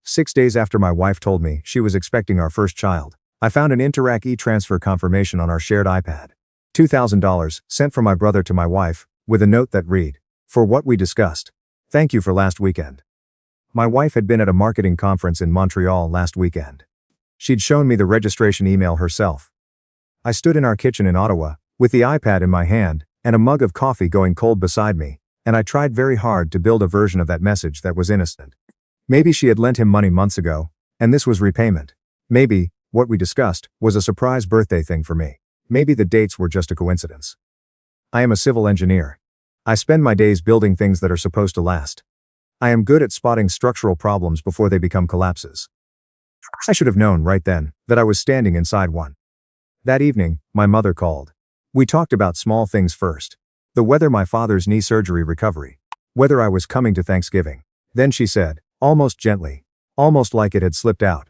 6 days after my wife told me she was expecting our first child, I found an Interac e-transfer confirmation on our shared iPad. $2,000 sent from my brother to my wife, with a note that read, "For what we discussed. Thank you for last weekend." My wife had been at a marketing conference in Montreal last weekend. She'd shown me the registration email herself. I stood in our kitchen in Ottawa, with the iPad in my hand, and a mug of coffee going cold beside me, and I tried very hard to build a version of that message that was innocent. Maybe she had lent him money months ago, and this was repayment. Maybe what we discussed was a surprise birthday thing for me. Maybe the dates were just a coincidence. I am a civil engineer. I spend my days building things that are supposed to last. I am good at spotting structural problems before they become collapses. I should have known right then that I was standing inside one. That evening, my mother called. We talked about small things first. The weather, my father's knee surgery recovery. Whether I was coming to Thanksgiving. Then she said, almost gently, almost like it had slipped out,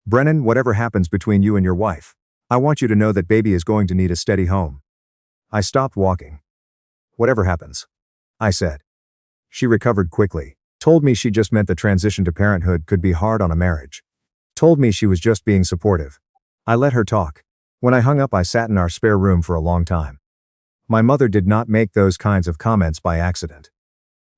"Brennan, whatever happens between you and your wife, I want you to know that baby is going to need a steady home." I stopped walking. "Whatever happens," I said. She recovered quickly, told me she just meant the transition to parenthood could be hard on a marriage. Told me she was just being supportive. I let her talk. When I hung up, I sat in our spare room for a long time. My mother did not make those kinds of comments by accident.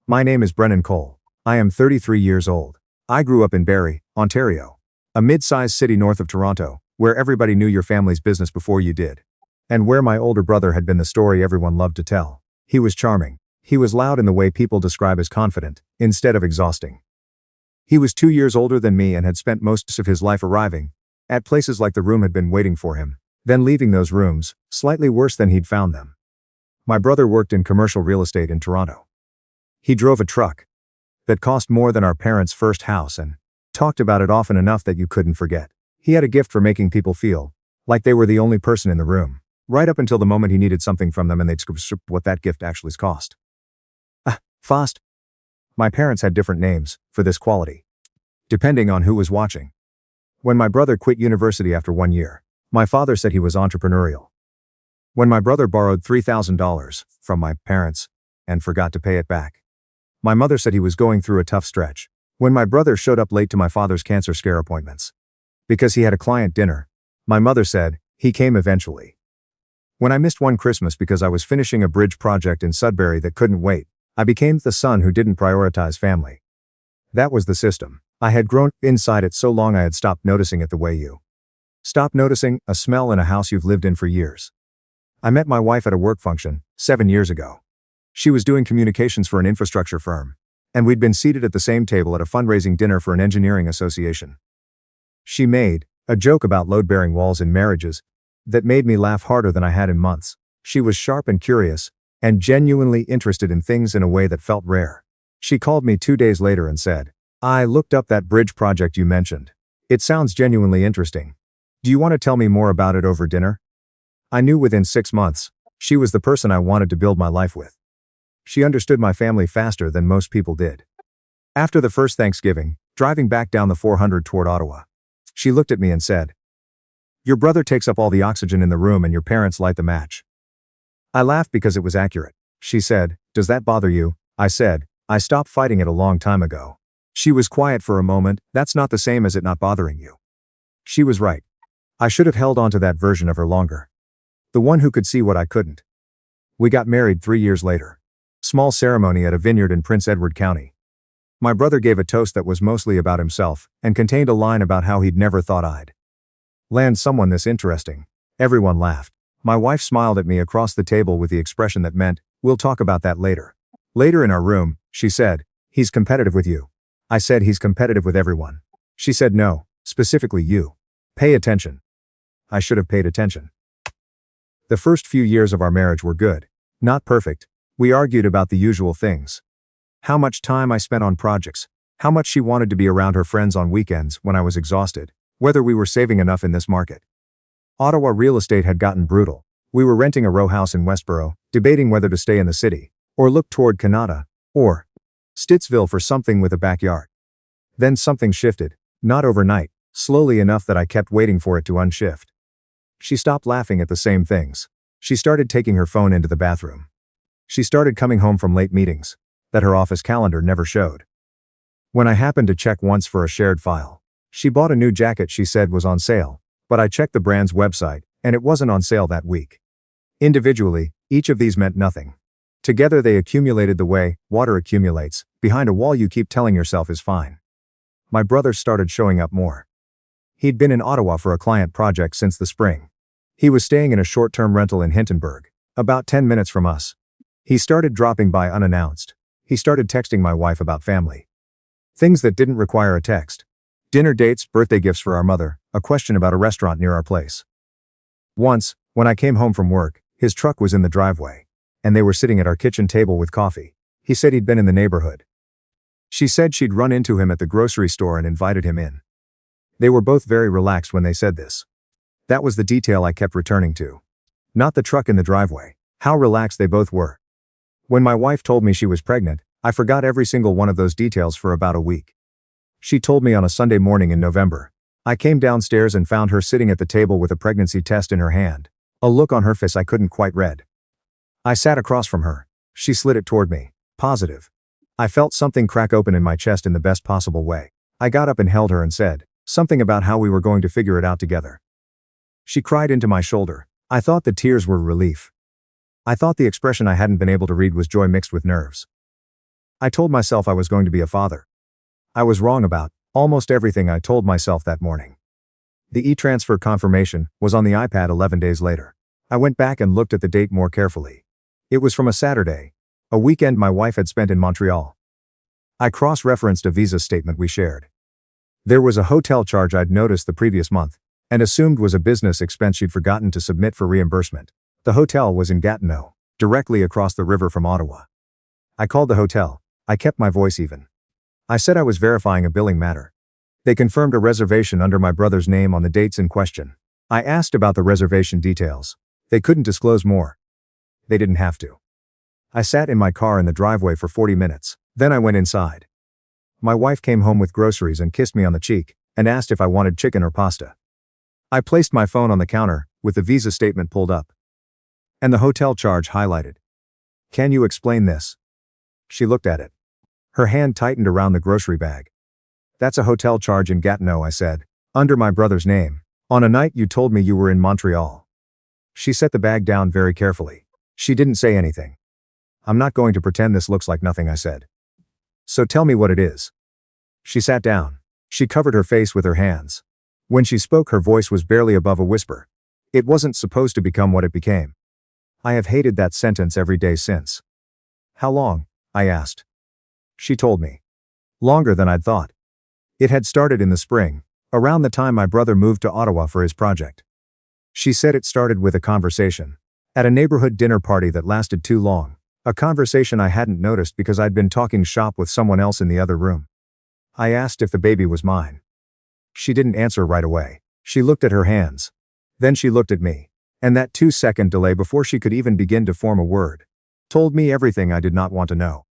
My name is Brennan Cole. I am 33 years old. I grew up in Barrie, Ontario, a mid-sized city north of Toronto, where everybody knew your family's business before you did. And where my older brother had been the story everyone loved to tell. He was charming. He was loud in the way people describe as confident, instead of exhausting. He was 2 years older than me and had spent most of his life arriving at places like the room had been waiting for him, then leaving those rooms, slightly worse than he'd found them. My brother worked in commercial real estate in Toronto. He drove a truck that cost more than our parents' first house and talked about it often enough that you couldn't forget. He had a gift for making people feel like they were the only person in the room, right up until the moment he needed something from them and they'd script what that gift actually cost. Fast. My parents had different names for this quality, depending on who was watching. When my brother quit university after 1 year, my father said he was entrepreneurial. When my brother borrowed $3,000 from my parents and forgot to pay it back, my mother said he was going through a tough stretch. When my brother showed up late to my father's cancer scare appointments because he had a client dinner, my mother said he came eventually. When I missed one Christmas because I was finishing a bridge project in Sudbury that couldn't wait, I became the son who didn't prioritize family. That was the system. I had grown inside it so long I had stopped noticing it the way you stop noticing a smell in a house you've lived in for years. I met my wife at a work function 7 years ago. She was doing communications for an infrastructure firm, and we'd been seated at the same table at a fundraising dinner for an engineering association. She made a joke about load-bearing walls in marriages that made me laugh harder than I had in months. She was sharp and curious, and genuinely interested in things in a way that felt rare. She called me 2 days later and said, "I looked up that bridge project you mentioned. It sounds genuinely interesting. Do you want to tell me more about it over dinner?" I knew within 6 months, she was the person I wanted to build my life with. She understood my family faster than most people did. After the first Thanksgiving, driving back down the 400 toward Ottawa, she looked at me and said, "Your brother takes up all the oxygen in the room and your parents light the match." I laughed because it was accurate. She said, "Does that bother you?" I said, "I stopped fighting it a long time ago." She was quiet for a moment. "That's not the same as it not bothering you." She was right. I should have held on to that version of her longer. The one who could see what I couldn't. We got married 3 years later. Small ceremony at a vineyard in Prince Edward County. My brother gave a toast that was mostly about himself and contained a line about how he'd never thought I'd land someone this interesting. Everyone laughed. My wife smiled at me across the table with the expression that meant, "We'll talk about that later." Later in our room, she said, "He's competitive with you." I said, "He's competitive with everyone." She said, "No, specifically you. Pay attention." I should have paid attention. The first few years of our marriage were good. Not perfect. We argued about the usual things. How much time I spent on projects. How much she wanted to be around her friends on weekends when I was exhausted. Whether we were saving enough in this market. Ottawa real estate had gotten brutal. We were renting a row house in Westboro, debating whether to stay in the city, or look toward Canada, or Stittsville for something with a backyard. Then something shifted. Not overnight, slowly enough that I kept waiting for it to unshift. She stopped laughing at the same things. She started taking her phone into the bathroom. She started coming home from late meetings that her office calendar never showed. When I happened to check once for a shared file, she bought a new jacket she said was on sale, but I checked the brand's website, and it wasn't on sale that week. Individually, each of these meant nothing. Together they accumulated the way water accumulates behind a wall you keep telling yourself is fine. My brother started showing up more. He'd been in Ottawa for a client project since the spring. He was staying in a short-term rental in Hintonburg, about 10 minutes from us. He started dropping by unannounced. He started texting my wife about family. Things that didn't require a text. Dinner dates, birthday gifts for our mother, a question about a restaurant near our place. Once, when I came home from work, his truck was in the driveway, and they were sitting at our kitchen table with coffee. He said he'd been in the neighborhood. She said she'd run into him at the grocery store and invited him in. They were both very relaxed when they said this. That was the detail I kept returning to. Not the truck in the driveway. How relaxed they both were. When my wife told me she was pregnant, I forgot every single one of those details for about a week. She told me on a Sunday morning in November. I came downstairs and found her sitting at the table with a pregnancy test in her hand, a look on her face I couldn't quite read. I sat across from her. She slid it toward me. Positive. I felt something crack open in my chest in the best possible way. I got up and held her and said something about how we were going to figure it out together. She cried into my shoulder. I thought the tears were relief. I thought the expression I hadn't been able to read was joy mixed with nerves. I told myself I was going to be a father. I was wrong about almost everything I told myself that morning. The e-transfer confirmation was on the iPad 11 days later. I went back and looked at the date more carefully. It was from a Saturday, a weekend my wife had spent in Montreal. I cross-referenced a visa statement we shared. There was a hotel charge I'd noticed the previous month, and assumed was a business expense she'd forgotten to submit for reimbursement. The hotel was in Gatineau, directly across the river from Ottawa. I called the hotel. I kept my voice even. I said I was verifying a billing matter. They confirmed a reservation under my brother's name on the dates in question. I asked about the reservation details. They couldn't disclose more. They didn't have to. I sat in my car in the driveway for 40 minutes. Then I went inside. My wife came home with groceries and kissed me on the cheek, and asked if I wanted chicken or pasta. I placed my phone on the counter, with the visa statement pulled up. And the hotel charge highlighted. Can you explain this? She looked at it. Her hand tightened around the grocery bag. That's a hotel charge in Gatineau, I said, under my brother's name, on a night you told me you were in Montreal. She set the bag down very carefully. She didn't say anything. I'm not going to pretend this looks like nothing, I said. So tell me what it is. She sat down. She covered her face with her hands. When she spoke, her voice was barely above a whisper. It wasn't supposed to become what it became. I have hated that sentence every day since. How long? I asked. She told me. Longer than I'd thought. It had started in the spring, around the time my brother moved to Ottawa for his project. She said it started with a conversation at a neighborhood dinner party that lasted too long. A conversation I hadn't noticed because I'd been talking shop with someone else in the other room. I asked if the baby was mine. She didn't answer right away. She looked at her hands. Then she looked at me. And that 2-second delay before she could even begin to form a word told me everything I did not want to know.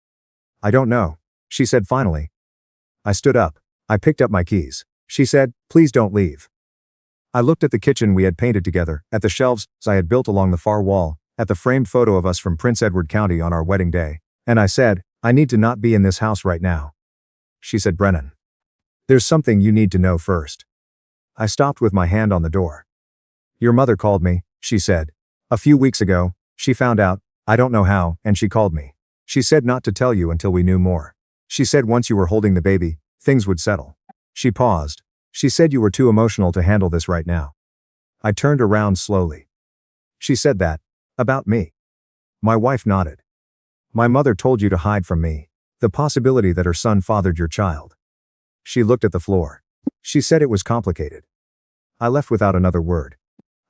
I don't know, she said finally. I stood up. I picked up my keys. She said, please don't leave. I looked at the kitchen we had painted together, at the shelves I had built along the far wall, at the framed photo of us from Prince Edward County on our wedding day, and I said, I need to not be in this house right now. She said, Brennan. There's something you need to know first. I stopped with my hand on the door. Your mother called me, she said. A few weeks ago, she found out, I don't know how, and she called me. She said not to tell you until we knew more. She said once you were holding the baby, things would settle. She paused. She said you were too emotional to handle this right now. I turned around slowly. She said that. About me. My wife nodded. My mother told you to hide from me. The possibility that her son fathered your child. She looked at the floor. She said it was complicated. I left without another word.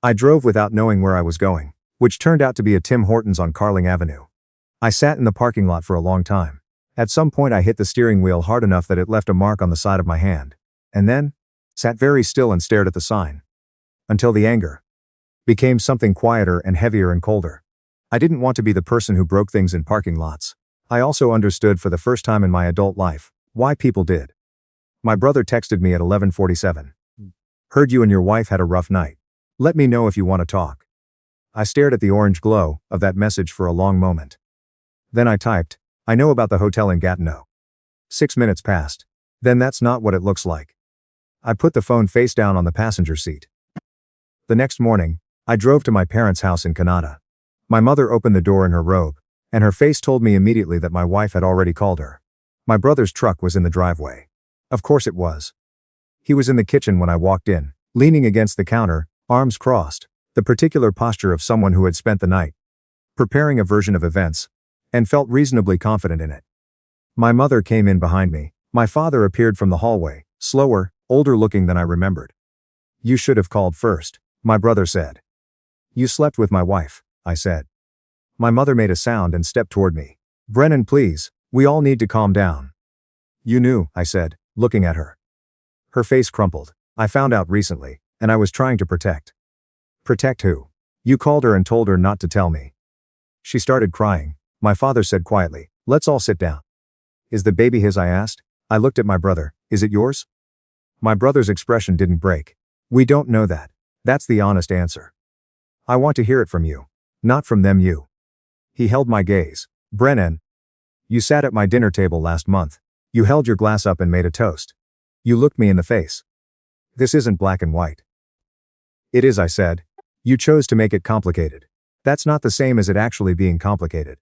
I drove without knowing where I was going, which turned out to be a Tim Hortons on Carling Avenue. I sat in the parking lot for a long time. At some point I hit the steering wheel hard enough that it left a mark on the side of my hand. And then, sat very still and stared at the sign. Until the anger became something quieter and heavier and colder. I didn't want to be the person who broke things in parking lots. I also understood for the first time in my adult life why people did. My brother texted me at 11:47. Heard you and your wife had a rough night. Let me know if you want to talk. I stared at the orange glow of that message for a long moment. Then I typed, I know about the hotel in Gatineau. 6 minutes passed. Then that's not what it looks like. I put the phone face down on the passenger seat. The next morning, I drove to my parents' house in Canada. My mother opened the door in her robe, and her face told me immediately that my wife had already called her. My brother's truck was in the driveway. Of course it was. He was in the kitchen when I walked in, leaning against the counter, arms crossed, the particular posture of someone who had spent the night preparing a version of events, and felt reasonably confident in it. My mother came in behind me. My father appeared from the hallway, slower, older looking than I remembered. "You should have called first," my brother said. "You slept with my wife," I said. My mother made a sound and stepped toward me. "Brennan, please, we all need to calm down." "You knew," I said, looking at her. Her face crumpled. "I found out recently, and I was trying to protect." "Protect who?" "You called her and told her not to tell me." She started crying. My father said quietly, "Let's all sit down." "Is the baby his?" I asked. I looked at my brother. "Is it yours?" My brother's expression didn't break. "We don't know that. That's the honest answer. I want to hear it from you. Not from them, you." He held my gaze. "Brennan, you sat at my dinner table last month. You held your glass up and made a toast. You looked me in the face. This isn't black and white." "It is," I said. "You chose to make it complicated. That's not the same as it actually being complicated."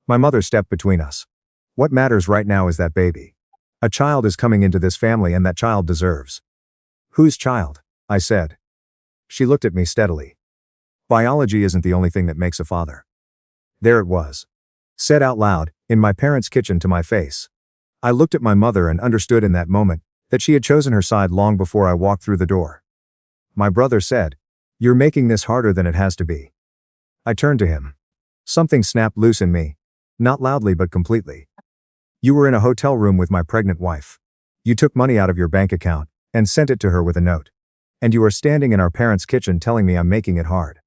My mother stepped between us. "What matters right now is that baby. A child is coming into this family and that child deserves." "Whose child?" I said. She looked at me steadily. "Biology isn't the only thing that makes a father." There it was. Said out loud, in my parents' kitchen to my face. I looked at my mother and understood in that moment that she had chosen her side long before I walked through the door. My brother said, "You're making this harder than it has to be." I turned to him. Something snapped loose in me. Not loudly but completely. "You were in a hotel room with my pregnant wife. You took money out of your bank account and sent it to her with a note. And you are standing in our parents' kitchen telling me I'm making it hard."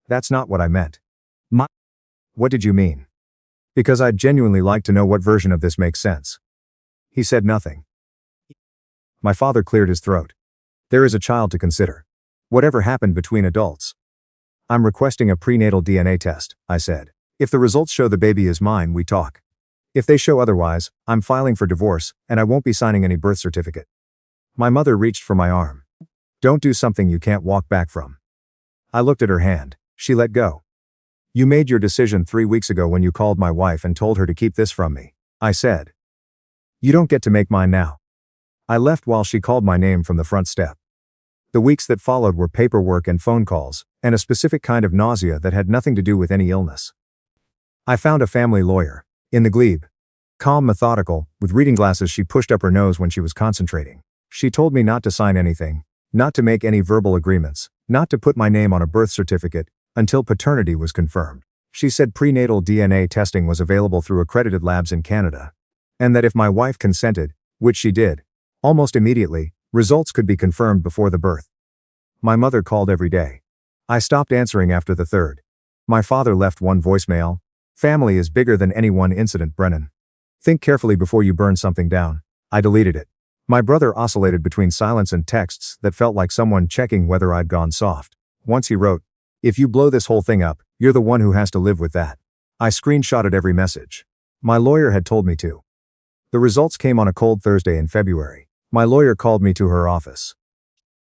"That's not what I meant." "What did you mean?" "Because I'd genuinely like to know what version of this makes sense." He said nothing. My father cleared his throat. "There is a child to consider. Whatever happened between adults." "I'm requesting a prenatal DNA test," I said. "If the results show the baby is mine, we talk. If they show otherwise, I'm filing for divorce, and I won't be signing any birth certificate." My mother reached for my arm. "Don't do something you can't walk back from." I looked at her hand. She let go. "You made your decision 3 weeks ago when you called my wife and told her to keep this from me," I said. "You don't get to make mine now." I left while she called my name from the front step. The weeks that followed were paperwork and phone calls, and a specific kind of nausea that had nothing to do with any illness. I found a family lawyer. In the glebe. Calm, methodical, with reading glasses she pushed up her nose when she was concentrating. She told me not to sign anything, not to make any verbal agreements, not to put my name on a birth certificate, until paternity was confirmed. She said prenatal DNA testing was available through accredited labs in Canada. And that if my wife consented, which she did, almost immediately, results could be confirmed before the birth. My mother called every day. I stopped answering after the third. My father left one voicemail. "Family is bigger than any one incident, Brennan. Think carefully before you burn something down." I deleted it. My brother oscillated between silence and texts that felt like someone checking whether I'd gone soft. Once he wrote, "If you blow this whole thing up, you're the one who has to live with that." I screenshotted every message. My lawyer had told me to. The results came on a cold Thursday in February. My lawyer called me to her office.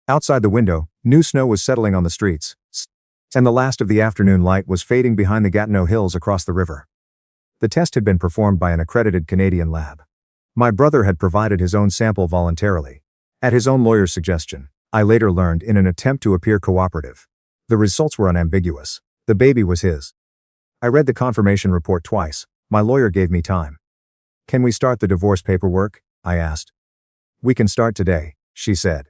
Outside the window, new snow was settling on the streets, and the last of the afternoon light was fading behind the Gatineau Hills across the river. The test had been performed by an accredited Canadian lab. My brother had provided his own sample voluntarily. At his own lawyer's suggestion, I later learned, in an attempt to appear cooperative. The results were unambiguous. The baby was his. I read the confirmation report twice. My lawyer gave me time. "Can we start the divorce paperwork?" I asked. "We can start today," she said.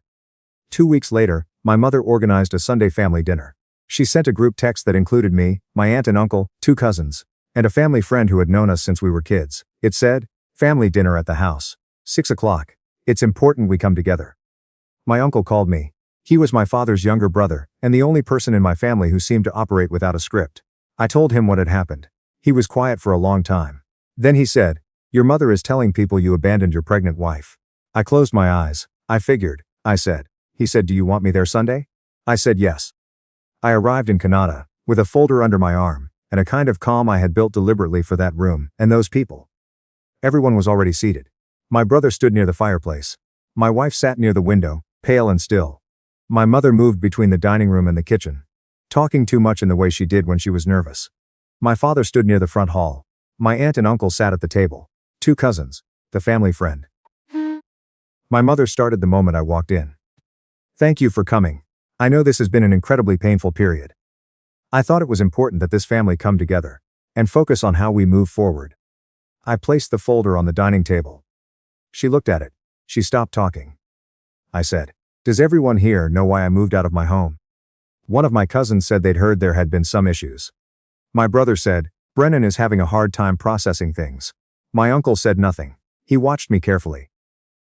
2 weeks later, my mother organized a Sunday family dinner. She sent a group text that included me, my aunt and uncle, 2 cousins, and a family friend who had known us since we were kids. It said, "Family dinner at the house. 6 o'clock. It's important we come together." My uncle called me. He was my father's younger brother, and the only person in my family who seemed to operate without a script. I told him what had happened. He was quiet for a long time. Then he said, "Your mother is telling people you abandoned your pregnant wife." I closed my eyes. "I figured," I said. He said, "Do you want me there Sunday?" I said yes. I arrived in Canada, with a folder under my arm, and a kind of calm I had built deliberately for that room, and those people. Everyone was already seated. My brother stood near the fireplace. My wife sat near the window, pale and still. My mother moved between the dining room and the kitchen, talking too much in the way she did when she was nervous. My father stood near the front hall. My aunt and uncle sat at the table. 2 cousins, the family friend. My mother started the moment I walked in. Thank you for coming. I know this has been an incredibly painful period. I thought it was important that this family come together and focus on how we move forward. I placed the folder on the dining table. She looked at it. She stopped talking. I said, "Does everyone here know why I moved out of my home?" One of my cousins said they'd heard there had been some issues. My brother said, "Brennan is having a hard time processing things." My uncle said nothing. He watched me carefully.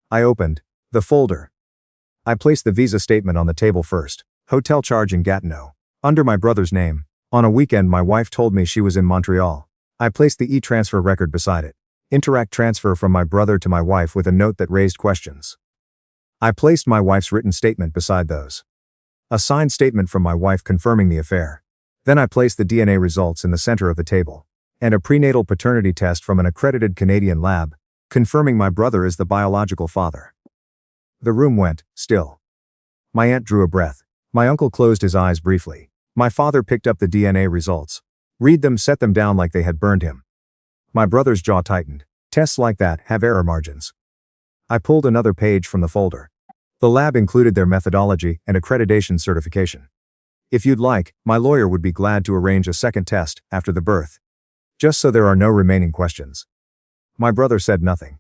I opened the folder. I placed the visa statement on the table first. Hotel charge in Gatineau, under my brother's name. On a weekend my wife told me she was in Montreal. I placed the e-transfer record beside it. Interact transfer from my brother to my wife with a note that raised questions. I placed my wife's written statement beside those. A signed statement from my wife confirming the affair. Then I placed the DNA results in the center of the table. And a prenatal paternity test from an accredited Canadian lab, confirming my brother is the biological father. The room went still. My aunt drew a breath. My uncle closed his eyes briefly. My father picked up the DNA results. Read them, set them down like they had burned him. My brother's jaw tightened. Tests like that have error margins. I pulled another page from the folder. The lab included their methodology and accreditation certification. If you'd like, my lawyer would be glad to arrange a second test after the birth, just so there are no remaining questions. My brother said nothing.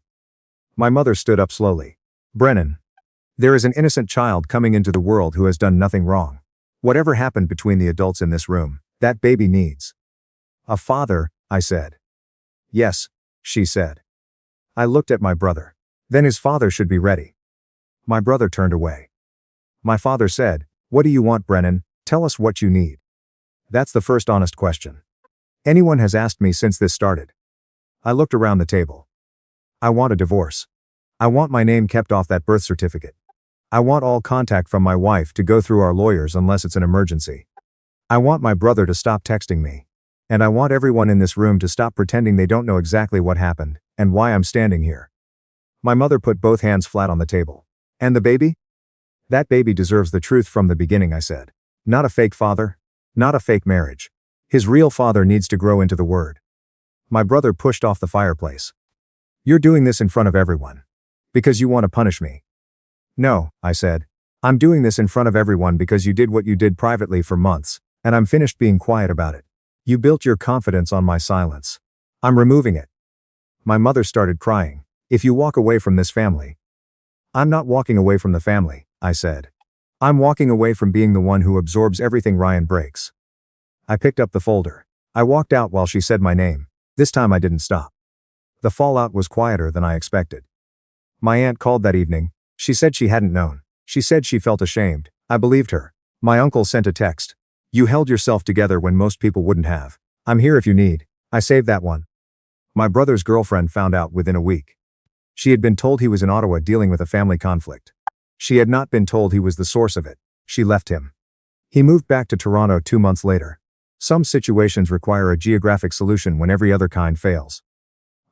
My mother stood up slowly. Brennan, there is an innocent child coming into the world who has done nothing wrong. Whatever happened between the adults in this room, that baby needs a father, I said. Yes, she said. I looked at my brother. Then his father should be ready. My brother turned away. My father said, "What do you want, Brennan? Tell us what you need." That's the first honest question anyone has asked me since this started. I looked around the table. I want a divorce. I want my name kept off that birth certificate. I want all contact from my wife to go through our lawyers unless it's an emergency. I want my brother to stop texting me. And I want everyone in this room to stop pretending they don't know exactly what happened and why I'm standing here. My mother put both hands flat on the table. And the baby? That baby deserves the truth from the beginning, I said. Not a fake father. Not a fake marriage. His real father needs to grow into the word. My brother pushed off the fireplace. You're doing this in front of everyone. Because you want to punish me. No, I said. I'm doing this in front of everyone because you did what you did privately for months, and I'm finished being quiet about it. You built your confidence on my silence. I'm removing it. My mother started crying. If you walk away from this family. I'm not walking away from the family, I said. I'm walking away from being the one who absorbs everything Ryan breaks. I picked up the folder. I walked out while she said my name. This time I didn't stop. The fallout was quieter than I expected. My aunt called that evening. She said she hadn't known. She said she felt ashamed. I believed her. My uncle sent a text. You held yourself together when most people wouldn't have. I'm here if you need. I saved that one. My brother's girlfriend found out within a week. She had been told he was in Ottawa dealing with a family conflict. She had not been told he was the source of it. She left him. He moved back to Toronto 2 months later. Some situations require a geographic solution when every other kind fails.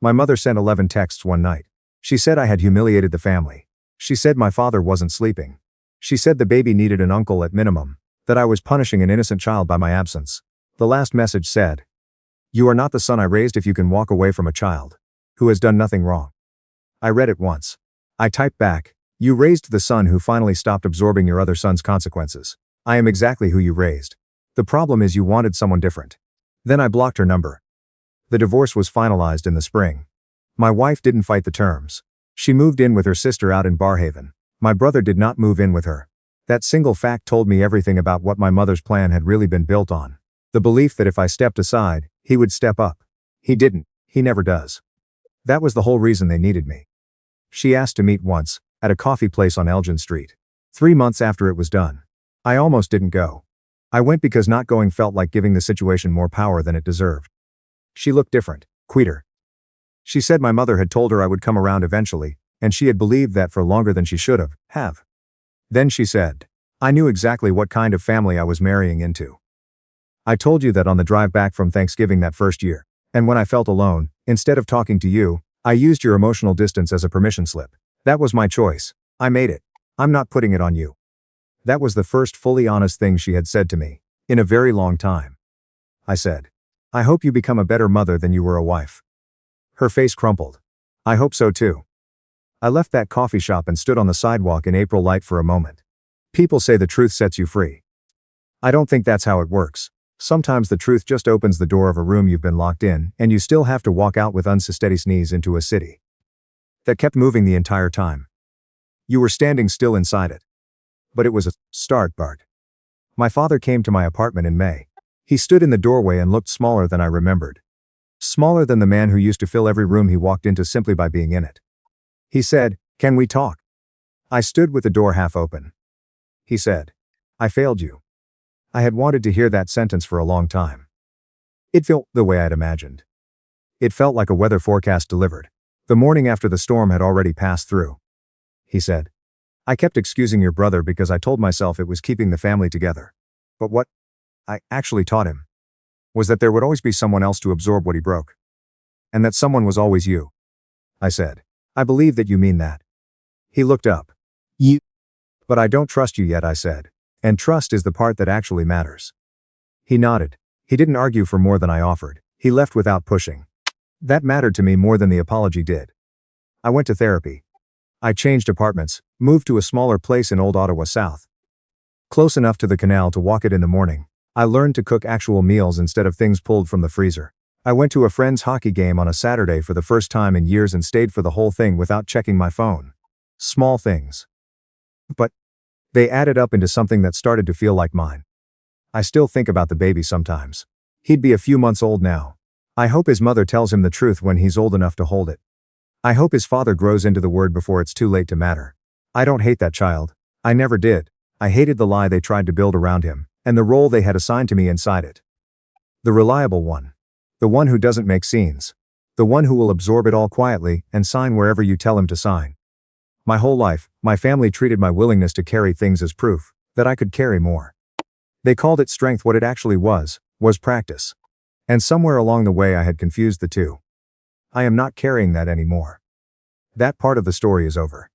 My mother sent 11 texts one night. She said I had humiliated the family. She said my father wasn't sleeping. She said the baby needed an uncle at minimum, that I was punishing an innocent child by my absence. The last message said, "You are not the son I raised if you can walk away from a child who has done nothing wrong." I read it once. I typed back, "You raised the son who finally stopped absorbing your other son's consequences. I am exactly who you raised. The problem is you wanted someone different." Then I blocked her number. The divorce was finalized in the spring. My wife didn't fight the terms. She moved in with her sister out in Barhaven. My brother did not move in with her. That single fact told me everything about what my mother's plan had really been built on. The belief that if I stepped aside, he would step up. He didn't. He never does. That was the whole reason they needed me. She asked to meet once, at a coffee place on Elgin Street. 3 months after it was done. I almost didn't go. I went because not going felt like giving the situation more power than it deserved. She looked different, quieter. She said my mother had told her I would come around eventually, and she had believed that for longer than she should have. Then she said, "I knew exactly what kind of family I was marrying into. I told you that on the drive back from Thanksgiving that first year, and when I felt alone, instead of talking to you, I used your emotional distance as a permission slip. That was my choice. I made it. I'm not putting it on you. That was the first fully honest thing she had said to me. In a very long time. I said. I hope you become a better mother than you were a wife. Her face crumpled. I hope so too. I left that coffee shop and stood on the sidewalk in April light for a moment. People say the truth sets you free. I don't think that's how it works. Sometimes the truth just opens the door of a room you've been locked in, and you still have to walk out with unsteady knees into a city that kept moving the entire time. You were standing still inside it. But it was a start, Bart. My father came to my apartment in May. He stood in the doorway and looked smaller than I remembered. Smaller than the man who used to fill every room he walked into simply by being in it. He said, "Can we talk?" I stood with the door half open. He said, "I failed you." I had wanted to hear that sentence for a long time. It felt the way I'd imagined. It felt like a weather forecast delivered. The morning after the storm had already passed through. He said, "I kept excusing your brother because I told myself it was keeping the family together. But what I actually taught him was that there would always be someone else to absorb what he broke. And that someone was always you." I said, "I believe that you mean that." He looked up. "You? But I don't trust you yet," I said. "And trust is the part that actually matters." He nodded. He didn't argue for more than I offered. He left without pushing. That mattered to me more than the apology did. I went to therapy. I changed apartments, moved to a smaller place in Old Ottawa South. Close enough to the canal to walk it in the morning. I learned to cook actual meals instead of things pulled from the freezer. I went to a friend's hockey game on a Saturday for the first time in years and stayed for the whole thing without checking my phone. Small things. But they added up into something that started to feel like mine. I still think about the baby sometimes. He'd be a few months old now. I hope his mother tells him the truth when he's old enough to hold it. I hope his father grows into the word before it's too late to matter. I don't hate that child. I never did. I hated the lie they tried to build around him, and the role they had assigned to me inside it. The reliable one. The one who doesn't make scenes. The one who will absorb it all quietly and sign wherever you tell him to sign. My whole life, my family treated my willingness to carry things as proof that I could carry more. They called it strength. What it actually was practice. And somewhere along the way I had confused the two. I am not carrying that anymore. That part of the story is over.